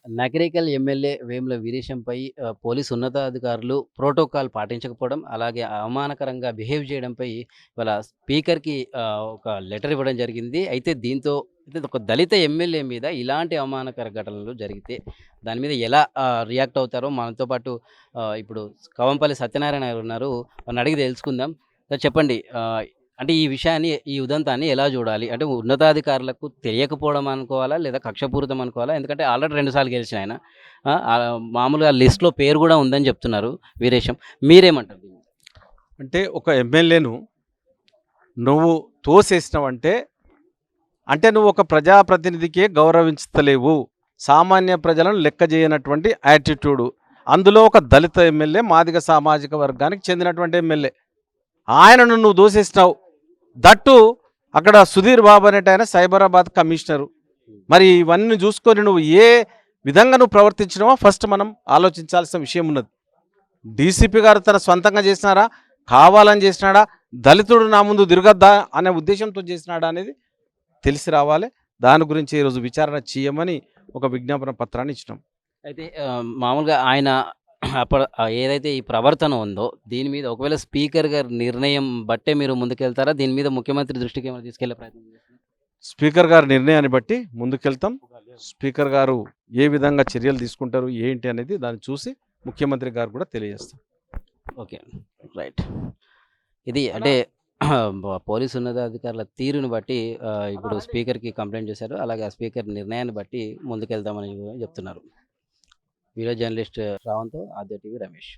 Nakrekal MLA Vemula వీరేశంపై police ఉన్నతాధికారులు protocol పాటించకపోవడం, అలాగే అవమానకరంగా బిహేవ్ చేయడంపై ఇవాళ స్పీకర్‌కి ఒక లెటర్ ఇవ్వడం జరిగింది. అయితే దీంతో ఒక దళిత ఎమ్మెల్యే మీద ఇలాంటి అవమానకర ఘటనలు జరిగితే దాని మీద ఎలా రియాక్ట్ అవుతారో మనతో పాటు ఇప్పుడు కవంపల్లి సత్యనారాయణ గారు ఉన్నారు. వారిని అడిగి తెలుసుకుందాం. సార్ చెప్పండి. అంటే ఈ విషయాన్ని, ఈ ఉదంతాన్ని ఎలా జూడాలి? అంటే ఉన్నతాధికారులకు తెలియకపోవడం అనుకోవాలా? లేదా కక్షపూరితం అనుకోవాలా? ఎందుకంటే ఆల్రెడీ 2 సార్లు గెలిచినాయన. మామూలుగా లిస్ట్‌లో పేరు గూడా ఉందని జెప్తున్నారు వీరేశం. మీరేమంటారు దీన్ని? అంటే ఒక ఎమ్మెల్యేను నువ్వు తోసేసినావంటే, అంటే నువ్వు ఒక ప్రజాప్రతినిధికే గౌరవించలేవు. సామాన్య ప్రజలను లెక్క చేయనటువంటి యాటిట్యూడు. అందులో ఒక దళిత ఎమ్మెల్యే, మాదిగ సామాజిక వర్గానికి చెందినటువంటి ఎమ్మెల్యే. ఆయనను నువ్వు దోసేసినావు. దట్టు అక్కడ సుధీర్ బాబు అనేట ఆయన సైబరాబాద్ కమిషనరు. మరి ఇవన్నీ చూసుకొని నువ్వు ఏ విధంగా నువ్వు ప్రవర్తించినావో ఫస్ట్ మనం ఆలోచించాల్సిన విషయం ఉన్నది. డీసీపీ గారు తన సొంతంగా చేసినారా, కావాలని చేసినాడా, దళితుడు నా ముందు తిరగద్దా అనే ఉద్దేశంతో చేసినాడా అనేది తెలిసి రావాలి. దాని గురించి ఈరోజు విచారణ చేయమని ఒక విజ్ఞాపన పత్రాన్ని ఇచ్చినాం. అయితే మామూలుగా ఆయన ఏదైతే ఈ ప్రవర్తన ఉందో, దీని మీద ఒకవేళ స్పీకర్ గారి నిర్ణయం బట్టే మీరు ముందుకెళ్తారా? దీని మీద ముఖ్యమంత్రి దృష్టికి ఏమైనా తీసుకెళ్ళే ప్రయత్నం చేస్తారా? స్పీకర్ గారి నిర్ణయాన్ని బట్టి ముందుకెళ్తాం. స్పీకర్ గారు ఏ విధంగా చర్యలు తీసుకుంటారు ఏంటి అనేది దాన్ని చూసి ముఖ్యమంత్రి గారు కూడా తెలియజేస్తాం. ఓకే. రైట్. ఇది అంటే పోలీసు ఉన్నతాధికారుల తీరుని బట్టి ఇప్పుడు స్పీకర్‌కి కంప్లెయింట్ చేశారు. అలాగే ఆ స్పీకర్ నిర్ణయాన్ని బట్టి ముందుకెళ్తామని చెప్తున్నారు. వీడియో జర్నలిస్ట్ రావంతో ఆద్య టీవీ రమేష్.